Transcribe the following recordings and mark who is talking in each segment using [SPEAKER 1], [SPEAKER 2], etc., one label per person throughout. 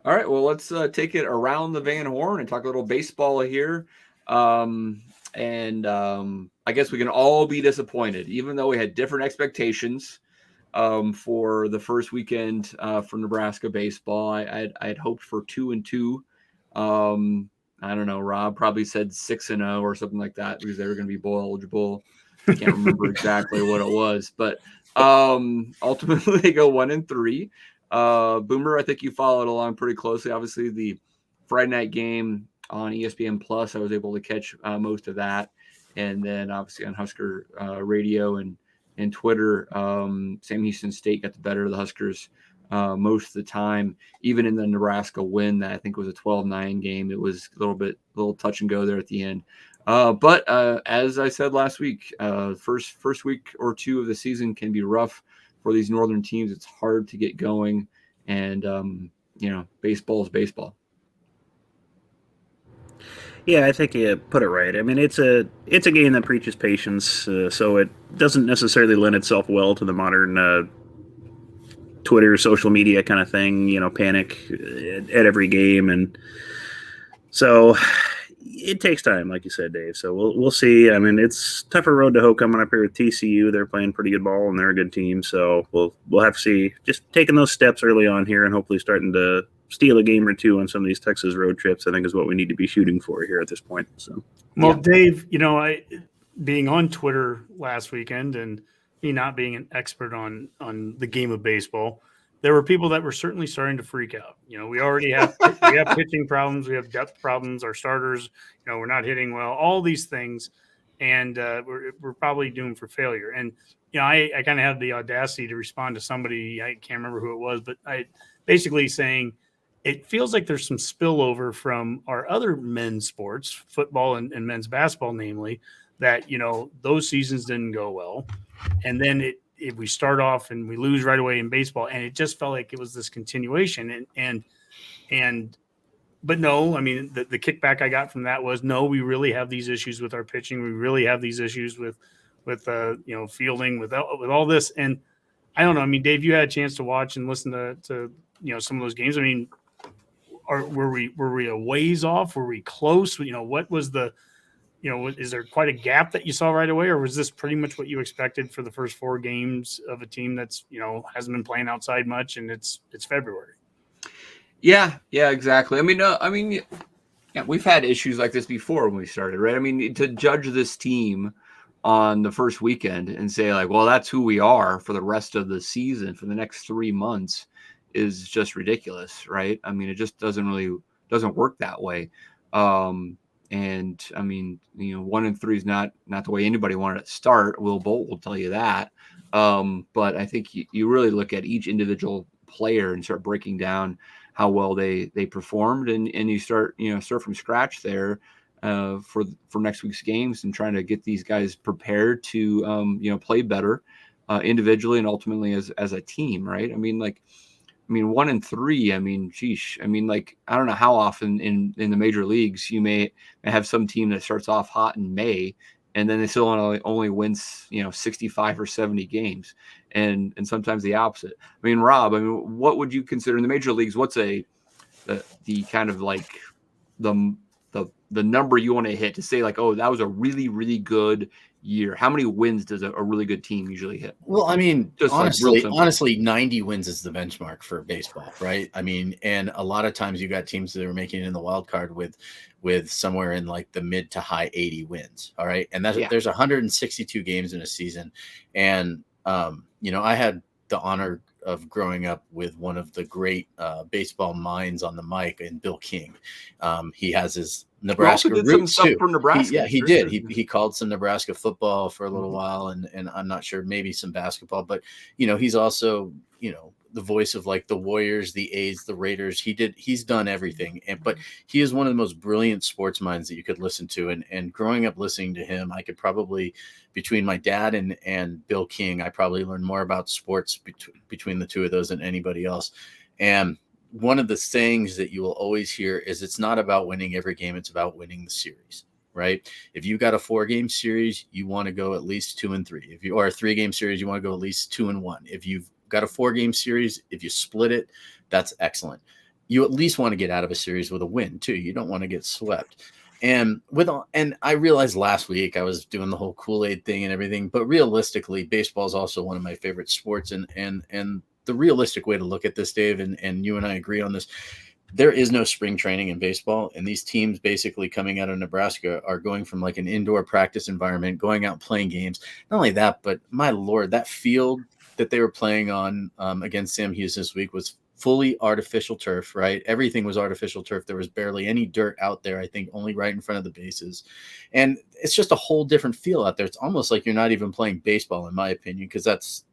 [SPEAKER 1] All right, well, let's take it around the Van Horn and talk a little baseball here. And I guess we can all be disappointed, even though we had different expectations for the first weekend for Nebraska baseball. I'd hoped for 2-2. I don't know. Rob probably said 6-0 or something like that because they were going to be bowl eligible. I can't remember exactly what it was, but ultimately they go 1-3. Boomer, I think you followed along pretty closely. Obviously, the Friday night game on ESPN Plus, I was able to catch most of that, and then obviously on Husker radio and Twitter, Sam Houston State got the better of the Huskers most of the time. Even in the Nebraska win, that I think was a 12-9 game, it was a little touch and go there at the end. But as I said last week, first week or two of the season can be rough for these northern teams. It's hard to get going, and baseball is baseball.
[SPEAKER 2] Yeah, I think you put it right. I mean, it's a game that preaches patience, so it doesn't necessarily lend itself well to the modern Twitter, social media kind of thing. Panic at every game, and so it takes time, like you said, Dave. So we'll see. I mean, it's tougher road to hoe coming up here with TCU. They're playing pretty good ball, and they're a good team. So we'll have to see. Just taking those steps early on here, and hopefully starting to steal a game or two on some of these Texas road trips, I think is what we need to be shooting for here at this point. So,
[SPEAKER 3] well, Dave, I being on Twitter last weekend and me not being an expert on the game of baseball, there were people that were certainly starting to freak out. We already have pitching problems, we have depth problems, our starters, we're not hitting well, all these things, and we're probably doomed for failure. And I kind of had the audacity to respond to somebody, I can't remember who it was, but I basically saying, it feels like there's some spillover from our other men's sports, football and men's basketball, namely, that, those seasons didn't go well. And then if we start off and we lose right away in baseball, and it just felt like it was this continuation. But no, I mean, the kickback I got from that was, no, we really have these issues with our pitching. We really have these issues with fielding, with all this. And I don't know. I mean, Dave, you had a chance to watch and listen to some of those games. I mean, were we a ways off? Were we close? What was is there quite a gap that you saw right away, or was this pretty much what you expected for the first 4 games of a team that's hasn't been playing outside much, and it's February?
[SPEAKER 1] Yeah, exactly. Yeah, we've had issues like this before when we started, right? I mean, to judge this team on the first weekend and say like, well, that's who we are for the rest of the season for the next 3 months is just ridiculous, right? I mean, it just doesn't work that way. And I mean, 1-3 is not the way anybody wanted to start. Will Bolt will tell you that. But I think you really look at each individual player and start breaking down how well they performed, and you start from scratch there for next week's games and trying to get these guys prepared to play better individually and ultimately as a team, right? I mean, 1-3. I mean, sheesh. I mean, I don't know how often in the major leagues you may have some team that starts off hot in May and then they still only wins 65 or 70 games, and sometimes the opposite. I mean, Rob, what would you consider in the major leagues? What's the kind of the number you want to hit to say like, oh, that was a really, really good year? How many wins does a really good team usually hit?
[SPEAKER 4] Well, I mean, just honestly, 90 wins is the benchmark for baseball, right? I mean, and a lot of times you got teams that are making it in the wild card with somewhere in like the mid to high 80 wins. All right. And there's 162 games in a season. And, I had the honor of growing up with one of the great baseball minds on the mic, and Bill King. He has his Nebraska roots too.
[SPEAKER 1] For Nebraska.
[SPEAKER 4] He did. He called some Nebraska football for a little while, and I'm not sure, maybe some basketball, but he's also the voice of like the Warriors, the A's, the Raiders. He's done everything, but he is one of the most brilliant sports minds that you could listen to. And growing up listening to him, I could probably, between my dad and Bill King, I probably learned more about sports between the two of those than anybody else. And one of the sayings that you will always hear is, it's not about winning every game, it's about winning the series, right? If you got a 4-game series, you want to go at least 2-3. Or a 3-game series, you want to go at least 2-1. If you've got a 4-game series, if you split it, that's excellent. you at least want to get out of a series with a win too. You don't want to get swept. And I realized last week I was doing the whole Kool-Aid thing and everything, but realistically, baseball is also one of my favorite sports. And the realistic way to look at this, Dave, and you and I agree on this, there is no spring training in baseball. And these teams basically coming out of Nebraska are going from like an indoor practice environment, going out and playing games. Not only that, but my Lord, that field that they were playing on against Sam Houston this week was fully artificial turf, right? Everything was artificial turf. There was barely any dirt out there, I think only right in front of the bases. And it's just a whole different feel out there. It's almost like you're not even playing baseball, in my opinion, because that's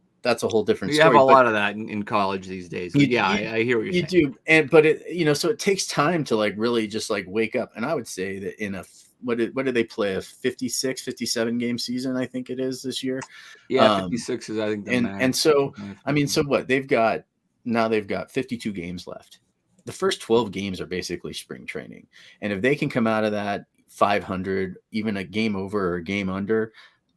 [SPEAKER 4] a whole different
[SPEAKER 1] You
[SPEAKER 4] story.
[SPEAKER 1] have a lot of that in college these days. But I hear what you're saying.
[SPEAKER 4] You do. So it takes time to like really just like wake up. And I would say that in what did they play? A 56, 57 game season, I think it is this year.
[SPEAKER 1] Yeah, 56 is, I think, the max.
[SPEAKER 4] And so, I mean, so what they've got 52 games left. The first 12 games are basically spring training. And if they can come out of that 500, even a game over or a game under,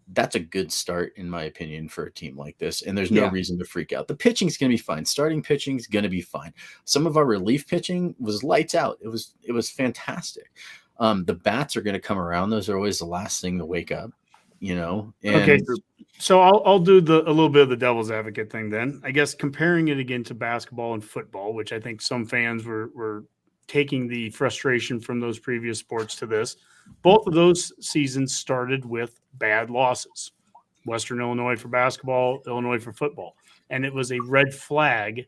[SPEAKER 4] that's a good start, in my opinion, for a team like this. And there's no reason to freak out. The pitching's going to be fine. Starting pitching is going to be fine. Some of our relief pitching was lights out. It was fantastic. The bats are going to come around. Those are always the last thing to wake up, And
[SPEAKER 3] okay. So I'll do a little bit of the devil's advocate thing then. I guess comparing it again to basketball and football, which I think some fans were taking the frustration from those previous sports to this. Both of those seasons started with bad losses. Western Illinois for basketball, Illinois for football. And it was a red flag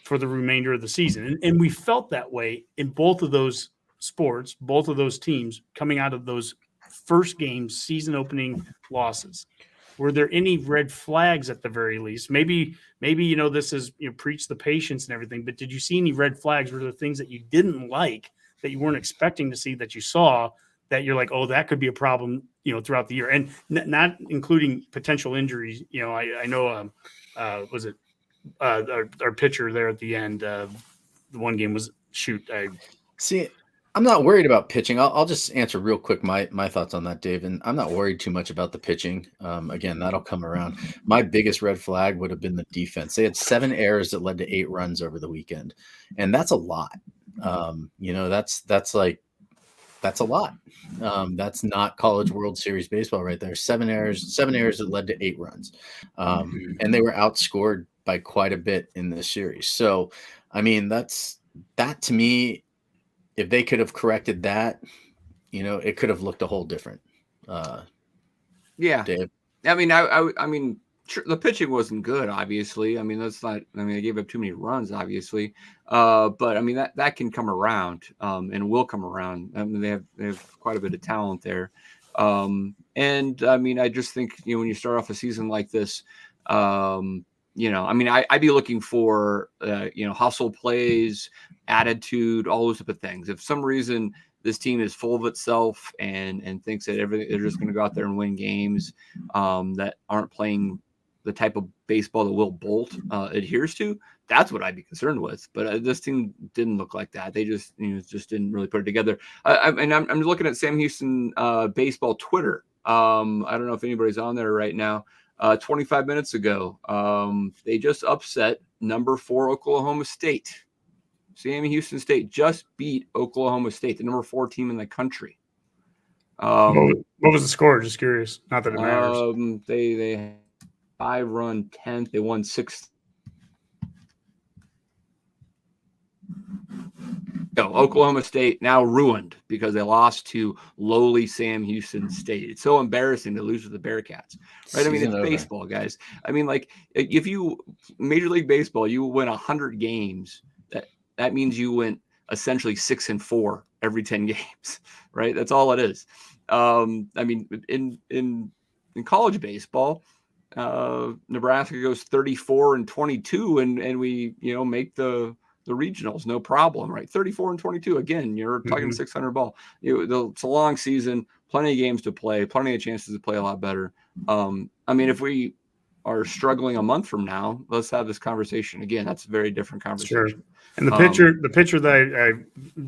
[SPEAKER 3] for the remainder of the season. And we felt that way in both of those sports, both of those teams coming out of those first game season opening losses. Were there any red flags at the very least? Maybe this is preach the patience and everything, but did you see any red flags? Were there things that you didn't like that you weren't expecting to see that you saw that you're like, oh, that could be a problem, throughout the year, and not including potential injuries? I know was it our pitcher there at the end? The one game was
[SPEAKER 4] I'm not worried about pitching. I'll just answer real quick my thoughts on that, Dave. And I'm not worried too much about the pitching. Again, that'll come around. My biggest red flag would have been the defense. They had 7 errors that led to 8 runs over the weekend, and that's a lot. That's a lot. That's not College World Series baseball right there. 7 errors that led to 8 runs, and they were outscored by quite a bit in this series. So, I mean, that to me. If they could have corrected that, it could have looked a whole different.
[SPEAKER 1] Dave. I mean, I mean, sure, the pitching wasn't good, obviously. I mean, they gave up too many runs, obviously. But I mean, that can come around, and will come around. I mean, they have quite a bit of talent there. And I mean, I just think, when you start off a season like this, I mean, I'd be looking for, hustle plays, attitude, all those type of things. If some reason this team is full of itself and thinks that they're just going to go out there and win games that aren't playing the type of baseball that Will Bolt adheres to, that's what I'd be concerned with. But this team didn't look like that. They just, just didn't really put it together. And I'm looking at Sam Houston baseball Twitter. I don't know if anybody's on there right now. 25 minutes ago, they just upset number 4 Oklahoma State. Sam Houston State just beat Oklahoma State, the number 4 team in the country.
[SPEAKER 3] What was the score? Just curious. Not that it matters.
[SPEAKER 1] They 5-run 10th. They won 6. No, Oklahoma State now ruined because they lost to lowly Sam Houston State. It's so embarrassing to lose to the Bearcats, right? I mean, it's baseball, guys. I mean, like, if you Major League Baseball, you win 100 games. That means you went essentially 6-4 every 10 games, right? That's all it is. I mean, in college baseball, Nebraska goes 34-22, and we make the regionals, no problem, right? 34-22. Again, you're talking 600 ball. It's a long season, plenty of games to play, plenty of chances to play a lot better. I mean, if we are struggling a month from now, let's have this conversation again. That's a very different conversation.
[SPEAKER 3] Sure. And the pitcher that I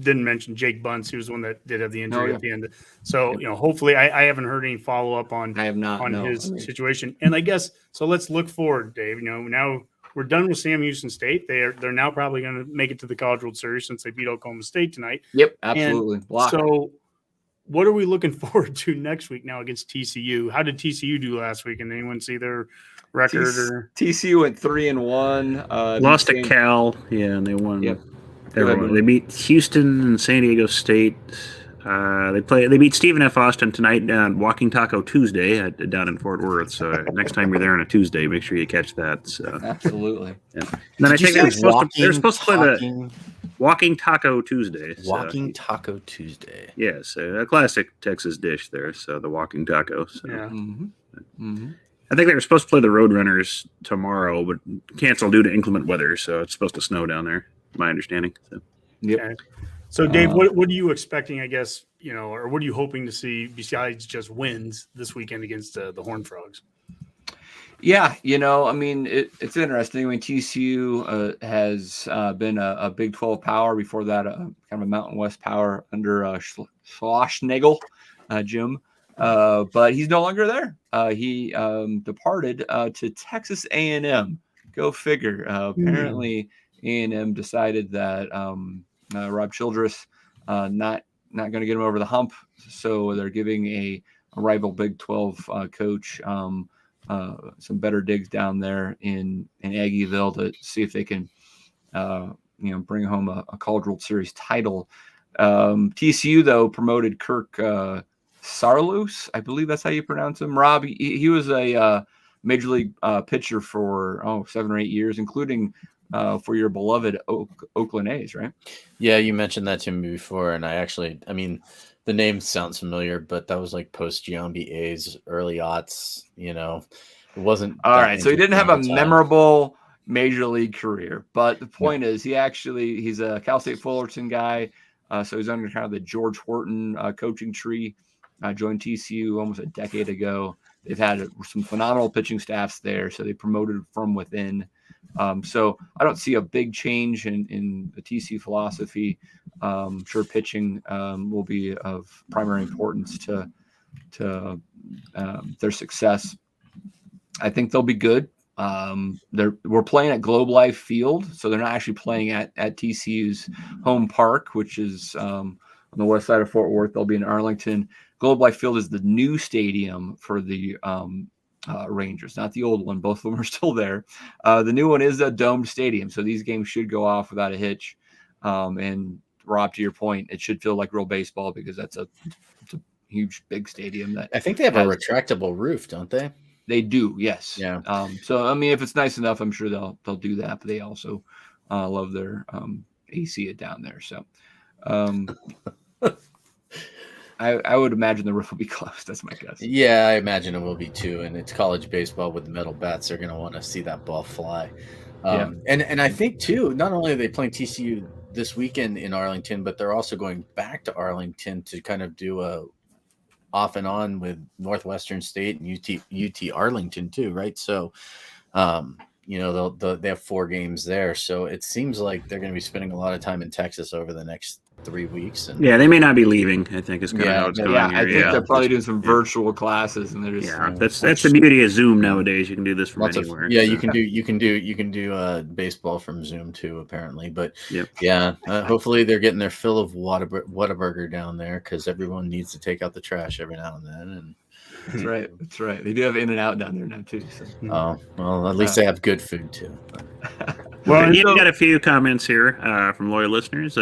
[SPEAKER 3] didn't mention, Jake Bunce, he was the one that did have the injury at the end. So, hopefully I haven't heard any follow up on his situation. And I guess, so let's look forward, Dave. Now we're done with Sam Houston State. They're now probably going to make it to the College World Series since they beat Oklahoma State tonight.
[SPEAKER 1] Yep, absolutely.
[SPEAKER 3] And so, what are we looking forward to next week now against TCU? How did TCU do last week? And anyone see their record?
[SPEAKER 1] TCU went 3-1.
[SPEAKER 2] Lost to Cal, and they won.
[SPEAKER 1] Yep.
[SPEAKER 2] They beat Houston and San Diego State. They beat Stephen F. Austin tonight on Walking Taco Tuesday down in Fort Worth. So next time you're there on a Tuesday, make sure you catch that. So.
[SPEAKER 1] Absolutely.
[SPEAKER 2] Yeah. And then I think they're supposed to play the Walking Taco Tuesday.
[SPEAKER 4] Walking Taco Tuesday.
[SPEAKER 2] Yes, a classic Texas dish there. So the Walking Taco. So.
[SPEAKER 3] Yeah.
[SPEAKER 2] I think they were supposed to play the Roadrunners tomorrow, but canceled due to inclement weather. So it's supposed to snow down there, my understanding. So.
[SPEAKER 1] Yep.
[SPEAKER 3] Okay. So, Dave, what are you expecting, I guess, or what are you hoping to see besides just wins this weekend against the Horned Frogs?
[SPEAKER 1] Yeah, I mean, it's interesting. I mean, TCU has been a Big 12 power before that, kind of a Mountain West power under Schlossnagel, Jim. But he's no longer there. He departed to Texas A&M. Go figure. Apparently, A&M decided that Rob Childress not going to get him over the hump, so they're giving a rival Big 12 coach some better digs down there in Aggieville to see if they can bring home a College World Series title. TCU though promoted Kirk Saarloos, I believe that's how you pronounce him. Rob, he was a major league pitcher for 7 or 8 years, including for your beloved Oakland A's, right?
[SPEAKER 4] Yeah, you mentioned that to me before, and the name sounds familiar, but that was like post Giambi A's, early aughts. It wasn't
[SPEAKER 1] all right. So he didn't have a memorable major league career, but the point is, he's a Cal State Fullerton guy, so he's under kind of the George Horton coaching tree. Joined TCU almost a decade ago. They've had some phenomenal pitching staffs there, so they promoted from within. So I don't see a big change in the TCU philosophy. Sure, pitching will be of primary importance to their success. I think they'll be good. We're playing at Globe Life Field, so they're not actually playing at TCU's home park, which is on the west side of Fort Worth. They'll be in Arlington. Globe Life Field is the new stadium for the Rangers, not the old one. Both of them are still there. The new one is a domed stadium, so these games should go off without a hitch. And Rob, to your point, it should feel like real baseball because it's a huge, big stadium. That
[SPEAKER 4] I think they have a retractable roof, don't they?
[SPEAKER 1] They do, yes.
[SPEAKER 4] Yeah.
[SPEAKER 1] So I mean, if it's nice enough, I'm sure they'll do that. But they also love their AC it down there. So I would imagine the roof will be closed. That's my guess.
[SPEAKER 4] Yeah, I imagine it will be too. And it's college baseball with metal bats. They're going to want to see that ball fly. And I think too, not only are they playing TCU this weekend in Arlington, but they're also going back to Arlington to kind of do a off and on with Northwestern State and UT Arlington too, right? So, they have 4 games there. So it seems like they're going to be spending a lot of time in Texas over the next 3 weeks. And
[SPEAKER 2] they may not be leaving, I think is kind of how it's going.
[SPEAKER 1] I think they're probably doing some virtual classes, and they're just
[SPEAKER 2] that's the beauty of Zoom nowadays. You can do this from anywhere.
[SPEAKER 4] You can do baseball from Zoom too, apparently. But hopefully they're getting their fill of Whataburger down there because everyone needs to take out the trash every now and then. And
[SPEAKER 1] that's right. That's right. They do have In-N-Out down there now too. So.
[SPEAKER 4] Oh well, at least they have good food too.
[SPEAKER 2] Well, you've got a few comments here from loyal listeners.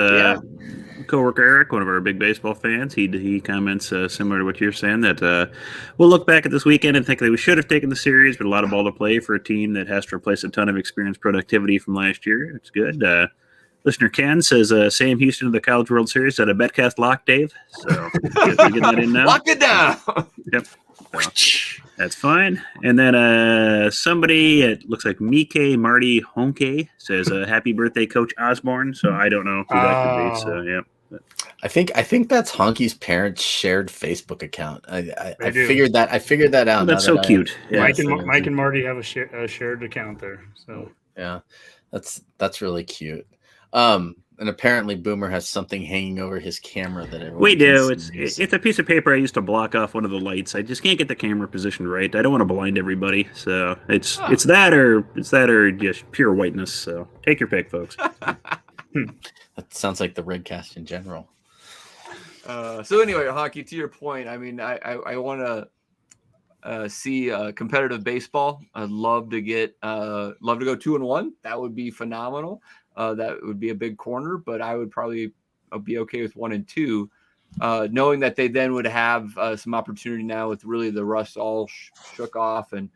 [SPEAKER 2] Coworker Eric, one of our big baseball fans, he comments similar to what you're saying, that we'll look back at this weekend and think that we should have taken the series, but a lot of ball to play for a team that has to replace a ton of experienced productivity from last year. It's good. Listener Ken says Sam Houston to the College World Series at a Betcast lock, Dave. So get that in now.
[SPEAKER 1] Lock it down.
[SPEAKER 2] Yep. So, that's fine. And then somebody, it looks like Mike Marty Honke, says happy birthday, Coach Osborne. So I don't know who that could be. So yeah.
[SPEAKER 4] I think that's Honky's parents' shared Facebook account. I figured that out.
[SPEAKER 2] Oh, that's so cute.
[SPEAKER 3] Mike and Marty have a shared account there. So
[SPEAKER 4] yeah, that's really cute. And apparently Boomer has something hanging over his camera that everyone
[SPEAKER 2] We do.
[SPEAKER 4] can see.
[SPEAKER 2] It's a piece of paper I used to block off one of the lights. I just can't get the camera positioned right. I don't want to blind everybody, so it's that or just pure whiteness. So take your pick, folks.
[SPEAKER 4] That sounds like the Redcast in general.
[SPEAKER 1] So anyway, Hockey, to your point, I mean, I want to see competitive baseball. I'd love to go 2-1. That would be phenomenal. That would be a big corner, but I would probably be okay with 1-2, knowing that they then would have some opportunity now with really the rust all shook off and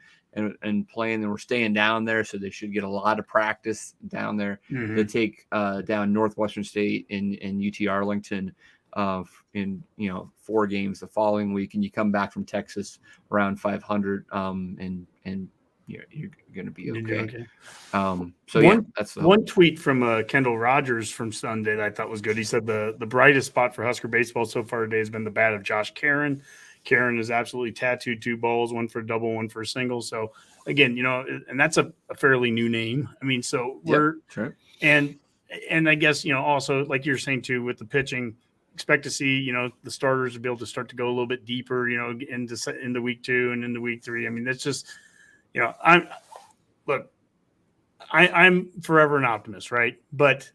[SPEAKER 1] playing, and we're staying down there, so they should get a lot of practice down there to take down Northwestern State and UT Arlington in 4 games the following week, and you come back from Texas around 500, and you're going to be okay. That's
[SPEAKER 3] one tweet from Kendall Rogers from Sunday that I thought was good. He said the brightest spot for Husker baseball so far today has been the bat of Josh Karen. Karen is absolutely tattooed 2 balls, one for a double, one for a single. So again, and that's a fairly new name. I mean, so we're
[SPEAKER 1] sure.
[SPEAKER 3] And I guess also like you're saying too with the pitching, expect to see the starters will be able to start to go a little bit deeper into week 2 and into week 3. I mean, that's just I'm forever an optimist, right? But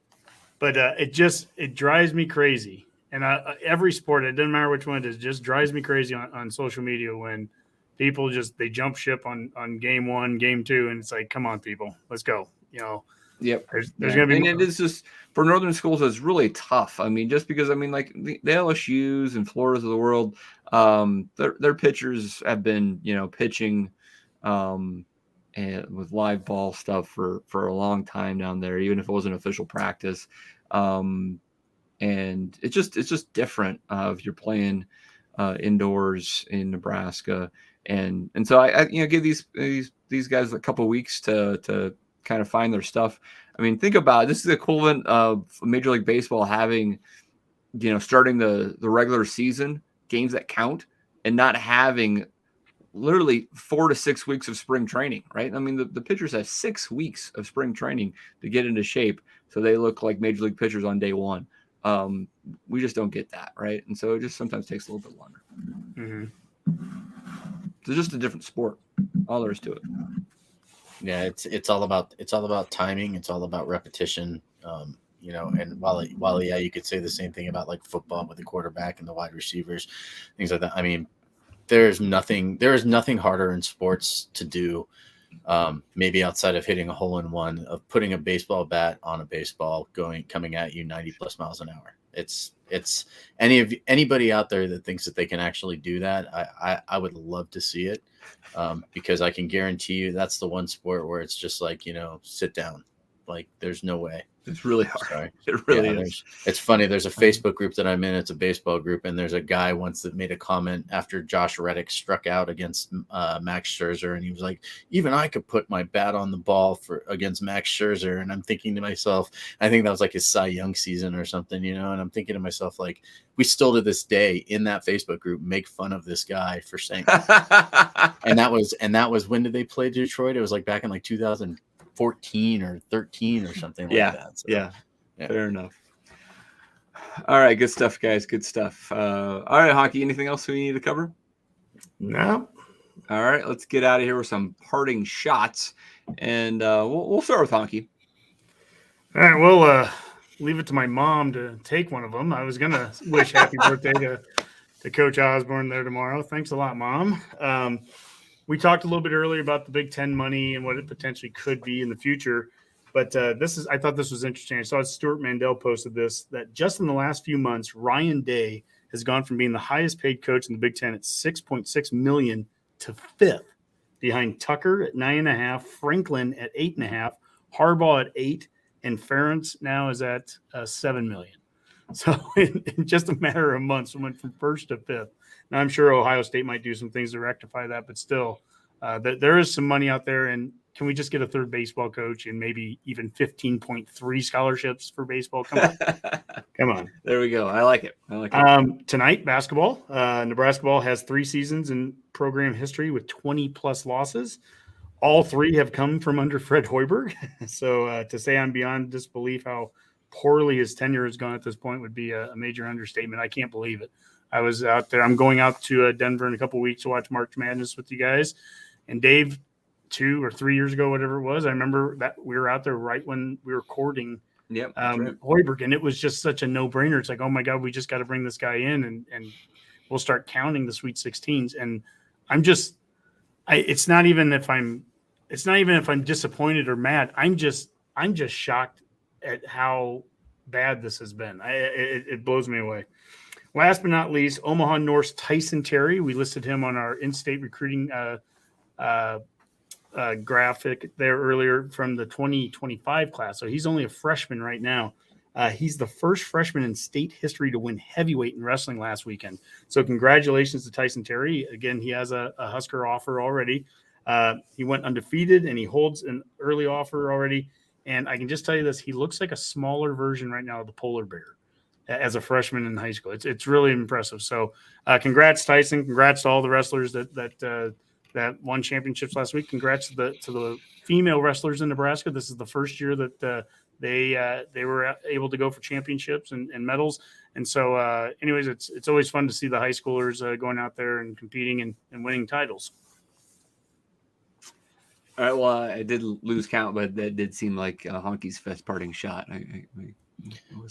[SPEAKER 3] it drives me crazy. And every sport, it doesn't matter which one it is, just drives me crazy on social media when people they jump ship on game 1, game 2, and it's like, come on, people, let's go.
[SPEAKER 1] Yep.
[SPEAKER 3] There's going to be,
[SPEAKER 1] and it is just for Northern schools, it's really tough. I mean, just because like the LSU's and Florida's of the world, their pitchers have been pitching and with live ball stuff for a long time down there, even if it wasn't official practice. And it's just different if you're playing indoors in Nebraska, and so I give these guys a couple of weeks to kind of find their stuff. I mean, think about it. This is the equivalent of Major League Baseball having starting the regular season games that count and not having literally 4 to 6 weeks of spring training, right? I mean, the pitchers have 6 weeks of spring training to get into shape so they look like Major League pitchers on day 1. We just don't get that, right? And so it just sometimes takes a little bit longer. It's just a different sport. All there is to it.
[SPEAKER 4] Yeah, it's all about timing. It's all about repetition. And while you could say the same thing about like football with the quarterback and the wide receivers, things like that. I mean, there is nothing harder in sports to do. Maybe outside of hitting a hole in one, of putting a baseball bat on a baseball coming at you 90 plus miles an hour. It's anybody out there that thinks that they can actually do that. I would love to see it, because I can guarantee you that's the one sport where it's just like, sit down. Like there's no way.
[SPEAKER 1] It's really hard.
[SPEAKER 4] Sorry.
[SPEAKER 1] It really is.
[SPEAKER 4] It's funny. There's a Facebook group that I'm in. It's a baseball group. And there's a guy once that made a comment after Josh Reddick struck out against Max Scherzer. And he was like, even I could put my bat on the ball against Max Scherzer. And I'm thinking to myself, I think that was like his Cy Young season or something, and I'm thinking to myself, like, we still to this day in that Facebook group make fun of this guy for saying that. and that was when did they play Detroit? It was like back in like 2014 or 13 or something like that. So,
[SPEAKER 1] yeah, fair enough. All right, good stuff, guys. Good stuff. All right, Hockey, anything else we need to cover?
[SPEAKER 3] No.
[SPEAKER 1] All right, let's get out of here with some parting shots, and we'll start with Hockey.
[SPEAKER 3] All right, we'll leave it to my mom to take one of them. I was gonna wish happy birthday to Coach Osborne there tomorrow. Thanks a lot, Mom. We talked a little bit earlier about the Big Ten money and what it potentially could be in the future. But I thought this was interesting. I saw Stuart Mandel posted this, that just in the last few months, Ryan Day has gone from being the highest paid coach in the Big Ten at $6.6 million to 5th, behind Tucker at 9.5, Franklin at 8.5, Harbaugh at 8, and Ferentz now is at $7 million. So in just a matter of months, we went from 1st to 5th. Now, I'm sure Ohio State might do some things to rectify that, but still, there is some money out there. And can we just get a third baseball coach and maybe even 15.3 scholarships for baseball? Come on. Come on.
[SPEAKER 1] There we go. I like it.
[SPEAKER 3] Tonight, basketball. Nebraska ball has 3 seasons in program history with 20-plus losses. All 3 have come from under Fred Hoiberg. So to say I'm beyond disbelief how poorly his tenure has gone at this point would be a major understatement. I can't believe it. I was out there. I'm going out to Denver in a couple of weeks to watch March Madness with you guys. And Dave, 2 or 3 years ago, whatever it was, I remember that we were out there right when we were courting Hoiberg, and it was just such a no-brainer. It's like, oh my God, we just got to bring this guy in, and we'll start counting the Sweet 16s. And it's not even if I'm disappointed or mad. I'm just shocked at how bad this has been. It blows me away. Last but not least, Omaha North's Tyson Terry. We listed him on our in-state recruiting graphic there earlier from the 2025 class. So he's only a freshman right now. He's the first freshman in state history to win heavyweight in wrestling last weekend. So congratulations to Tyson Terry. Again, he has a Husker offer already. He went undefeated, and he holds an early offer already. And I can just tell you this, he looks like a smaller version right now of the polar bear as a freshman in high school. It's really impressive. So congrats, Tyson. Congrats to all the wrestlers that won championships last week. Congrats to the female wrestlers in Nebraska. This is the first year that they were able to go for championships and medals. And so anyways, it's always fun to see the high schoolers going out there and competing and winning titles.
[SPEAKER 1] All right. Well, I did lose count, but that did seem like Honky's best parting shot.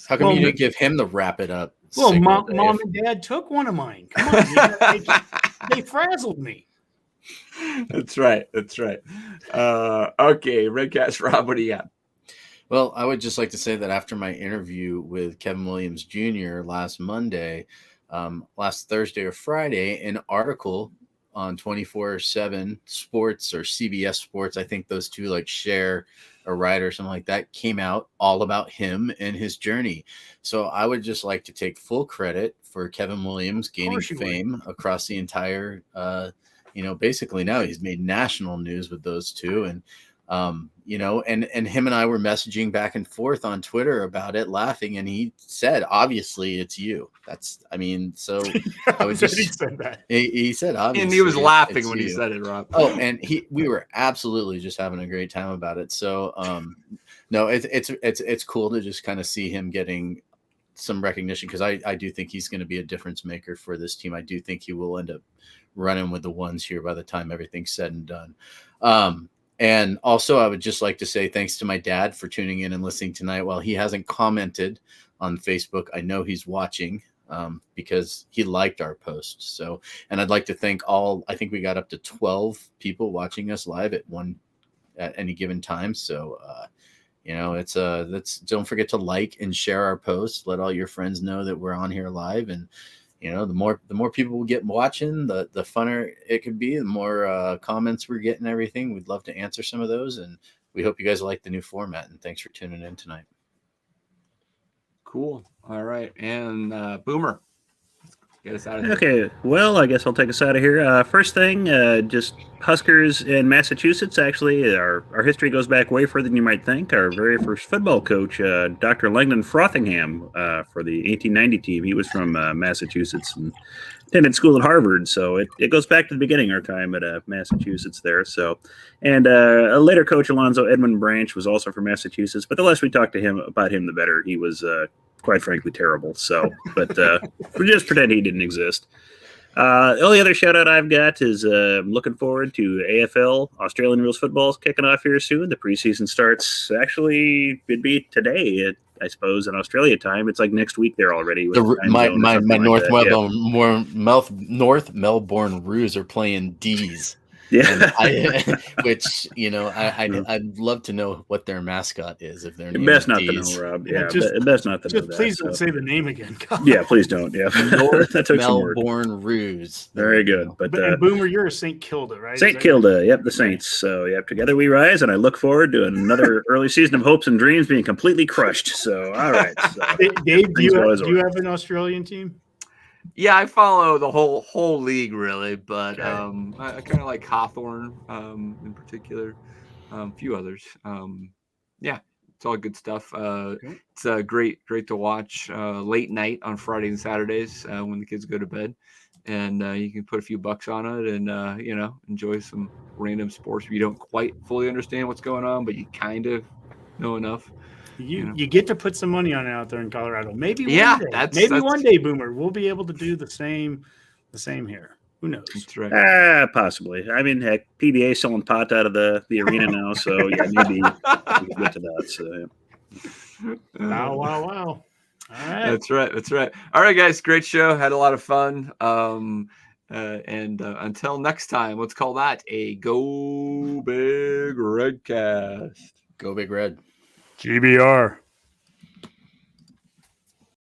[SPEAKER 4] How come you didn't give him the wrap it up?
[SPEAKER 3] Well, mom and dad took one of mine. Come on, they frazzled me.
[SPEAKER 1] That's right. Okay, Redcast Rob, what do you got?
[SPEAKER 4] Well, I would just like to say that after my interview with Kevin Williams Jr. last Thursday or Friday, an article on 24/7 Sports or CBS Sports, I think those two like share a writer or something like that, came out all about him and his journey. So I would just like to take full credit for Kevin Williams gaining fame across the entire, basically now he's made national news with those two. And, and him and I were messaging back and forth on Twitter about it, laughing. And he said, obviously it's you. So I was just, he said that. He said, obviously.
[SPEAKER 1] And he was laughing when he said it, Rob.
[SPEAKER 4] Oh, and we were absolutely just having a great time about it. So, no, it's cool to just kind of see him getting some recognition, because I do think he's going to be a difference maker for this team. I do think he will end up running with the ones here by the time everything's said and done. And also, I would just like to say thanks to my dad for tuning in and listening tonight. While he hasn't commented on Facebook, I know he's watching because he liked our post. So, and I'd like to thank I think we got up to 12 people watching us live at any given time. So, don't forget to like and share our posts. Let all your friends know that we're on here live. And, the more people we get watching, the funner it could be, the more comments we're getting, everything. We'd love to answer some of those. And we hope you guys like the new format. And thanks for tuning in tonight.
[SPEAKER 1] Cool. All right. And Boomer, get us out of here.
[SPEAKER 2] Okay, well, I guess I'll take us out of here. First thing, just Huskers in Massachusetts. Actually, our history goes back way further than you might think. Our very first football coach, Dr. Langdon Frothingham, for the 1890 team. He was from Massachusetts and attended school at Harvard. So it goes back to the beginning, our time at Massachusetts there. So, and a later coach, Alonzo Edmund Branch, was also from Massachusetts. But the less we talk to him about him, the better. He was quite frankly terrible. So, but we just pretend he didn't exist. The only other shout out I've got is I'm looking forward to AFL Australian rules football kicking off here soon. The preseason starts actually it'd be today, I suppose, in Australia time. It's like next week there already.
[SPEAKER 4] My North Melbourne Roos are playing D's.
[SPEAKER 2] Yeah,
[SPEAKER 4] I'd love to know what their mascot is if they're
[SPEAKER 2] best not to know, Rob. Yeah, best not to know.
[SPEAKER 3] Please don't say the name again.
[SPEAKER 2] Yeah, please don't. Yeah,
[SPEAKER 4] North Melbourne Roos.
[SPEAKER 2] Very good. But
[SPEAKER 3] Boomer, you're a St. Kilda, right?
[SPEAKER 2] St. Kilda. Yep, the Saints. So together we rise, and I look forward to another early season of hopes and dreams being completely crushed. So all right,
[SPEAKER 3] Dave, do you have an Australian team?
[SPEAKER 1] Yeah, I follow the whole league really, but I kind of like Hawthorn in particular, a few others. Yeah, it's all good stuff. It's great to watch late night on Friday and Saturdays when the kids go to bed, and you can put a few bucks on it and enjoy some random sports where you don't quite fully understand what's going on, but you kind of know enough.
[SPEAKER 3] You get to put some money on it out there in Colorado. Maybe
[SPEAKER 1] Yeah,
[SPEAKER 3] one day. Maybe one day, Boomer, we'll be able to do the same here. Who knows?
[SPEAKER 1] That's right.
[SPEAKER 2] Possibly. I mean, heck, PBA selling pot out of the arena now, so yeah, maybe we can get to that. So yeah.
[SPEAKER 3] Wow. All right.
[SPEAKER 1] That's right. All right, guys, great show. Had a lot of fun. And until next time, let's call that a Go Big Redcast.
[SPEAKER 4] Go Big Red.
[SPEAKER 3] GBR.